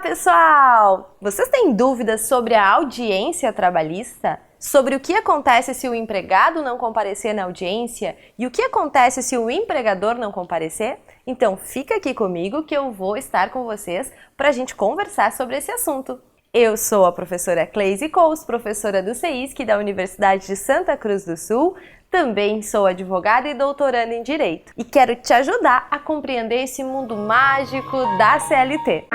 pessoal! Vocês têm dúvidas sobre a audiência trabalhista? Sobre o que acontece se o empregado não comparecer na audiência e o que acontece se o empregador não comparecer? Então fica aqui comigo que eu vou estar com vocês para a gente conversar sobre esse assunto. Eu sou a professora Cleise Cous, professora do CEISC da Universidade de Santa Cruz do Sul. Também sou advogada e doutoranda em Direito e quero te ajudar a compreender esse mundo mágico da CLT.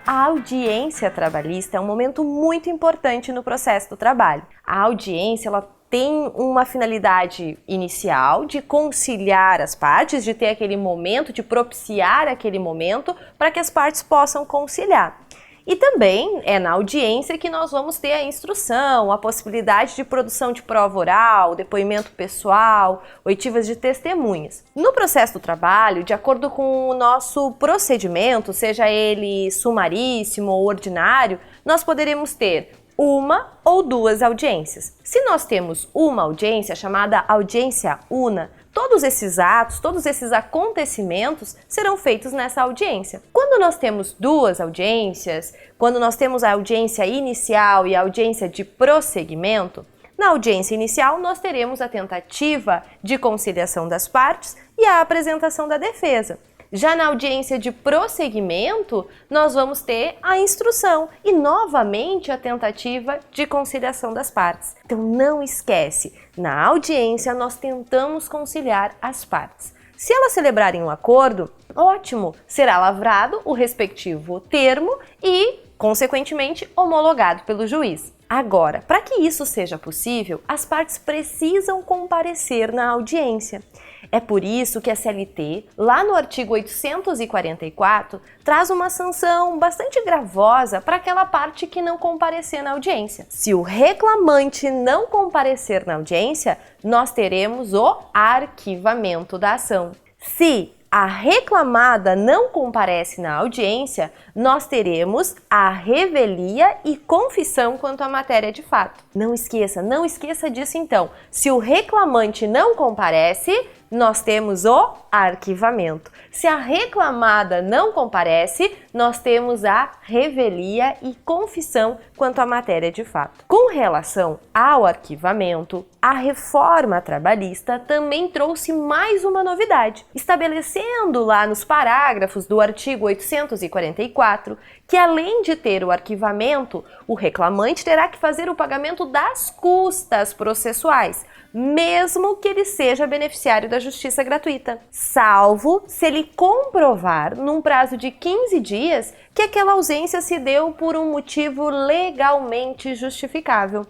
A audiência trabalhista é um momento muito importante no processo do trabalho. A audiência, ela tem uma finalidade inicial de conciliar as partes, de ter aquele momento, de propiciar aquele momento para que as partes possam conciliar. E também é na audiência que nós vamos ter a instrução, a possibilidade de produção de prova oral, depoimento pessoal, oitivas de testemunhas. No processo do trabalho, de acordo com o nosso procedimento, seja ele sumaríssimo ou ordinário, nós poderemos ter uma ou duas audiências. Se nós temos uma audiência, chamada audiência una, todos esses atos, todos esses acontecimentos serão feitos nessa audiência. Quando nós temos duas audiências, quando nós temos a audiência inicial e a audiência de prosseguimento, na audiência inicial nós teremos a tentativa de conciliação das partes e a apresentação da defesa. Já na audiência de prosseguimento, nós vamos ter a instrução e novamente a tentativa de conciliação das partes. Então não esquece, na audiência nós tentamos conciliar as partes. Se elas celebrarem um acordo, ótimo, será lavrado o respectivo termo e, consequentemente, homologado pelo juiz. Agora, para que isso seja possível, as partes precisam comparecer na audiência. É por isso que a CLT, lá no artigo 844, traz uma sanção bastante gravosa para aquela parte que não comparecer na audiência. Se o reclamante não comparecer na audiência, nós teremos o arquivamento da ação. Se a reclamada não comparece na audiência, nós teremos a revelia e confissão quanto à matéria de fato. Não esqueça disso então. Se o reclamante não comparece, nós temos o arquivamento. Se a reclamada não comparece, nós temos a revelia e confissão quanto à matéria de fato. Com relação ao arquivamento, a reforma trabalhista também trouxe mais uma novidade, estabelecendo lá nos parágrafos do artigo 844 que além de ter o arquivamento, o reclamante terá que fazer o pagamento das custas processuais, mesmo que ele seja beneficiário da justiça gratuita, salvo se ele comprovar num prazo de 15 dias que aquela ausência se deu por um motivo legalmente justificável.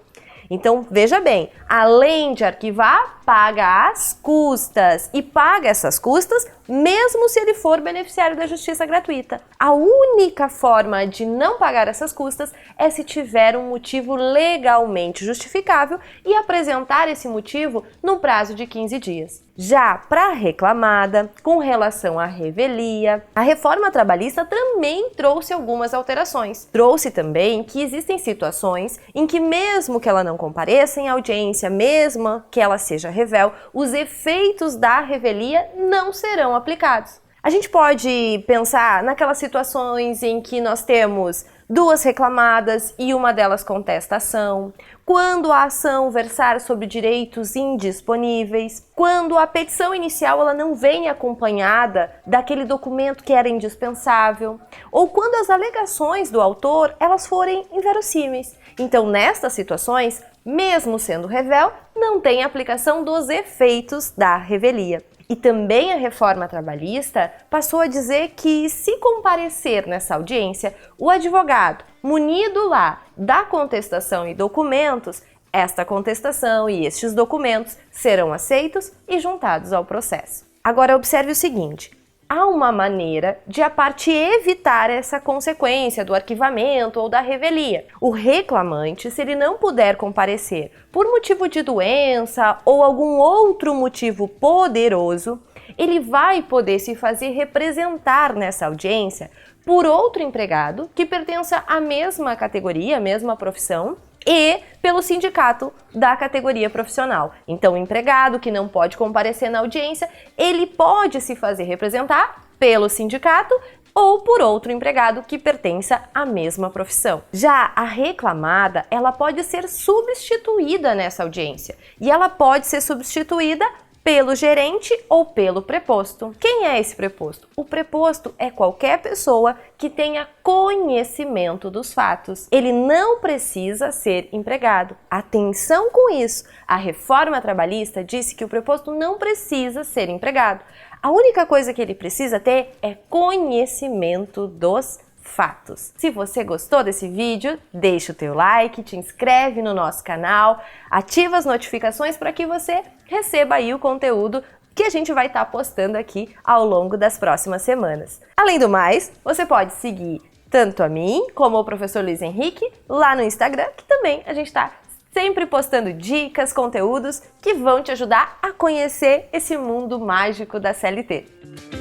Então, veja bem, além de arquivar, paga as custas e paga essas custas mesmo se ele for beneficiário da justiça gratuita. A única forma de não pagar essas custas é se tiver um motivo legalmente justificável e apresentar esse motivo no prazo de 15 dias. Já para a reclamada, com relação à revelia, a reforma trabalhista também trouxe algumas alterações. Trouxe também que existem situações em que mesmo que ela não compareça em audiência, mesmo que ela seja revel, os efeitos da revelia não serão aplicados. A gente pode pensar naquelas situações em que nós temos duas reclamadas e uma delas contesta a ação, quando a ação versar sobre direitos indisponíveis, quando a petição inicial ela não vem acompanhada daquele documento que era indispensável, ou quando as alegações do autor elas forem inverossímeis. Então, nestas situações, mesmo sendo revel, não tem aplicação dos efeitos da revelia. E também a reforma trabalhista passou a dizer que, se comparecer nessa audiência, o advogado, munido lá da contestação e documentos, esta contestação e estes documentos serão aceitos e juntados ao processo. Agora, observe o seguinte. Há uma maneira de a parte evitar essa consequência do arquivamento ou da revelia. O reclamante, se ele não puder comparecer por motivo de doença ou algum outro motivo poderoso, ele vai poder se fazer representar nessa audiência por outro empregado que pertença à mesma categoria, à mesma profissão, e pelo sindicato da categoria profissional. Então, o empregado que não pode comparecer na audiência, ele pode se fazer representar pelo sindicato ou por outro empregado que pertença à mesma profissão. Já a reclamada, ela pode ser substituída nessa audiência e ela pode ser substituída pelo gerente ou pelo preposto. Quem é esse preposto? O preposto é qualquer pessoa que tenha conhecimento dos fatos. Ele não precisa ser empregado. Atenção com isso! A reforma trabalhista disse que o preposto não precisa ser empregado. A única coisa que ele precisa ter é conhecimento dos fatos. Se você gostou desse vídeo, deixa o teu like, te inscreve no nosso canal, ativa as notificações para que você receba aí o conteúdo que a gente vai estar postando aqui ao longo das próximas semanas. Além do mais, você pode seguir tanto a mim como o professor Luiz Henrique lá no Instagram, que também a gente está sempre postando dicas, conteúdos que vão te ajudar a conhecer esse mundo mágico da CLT.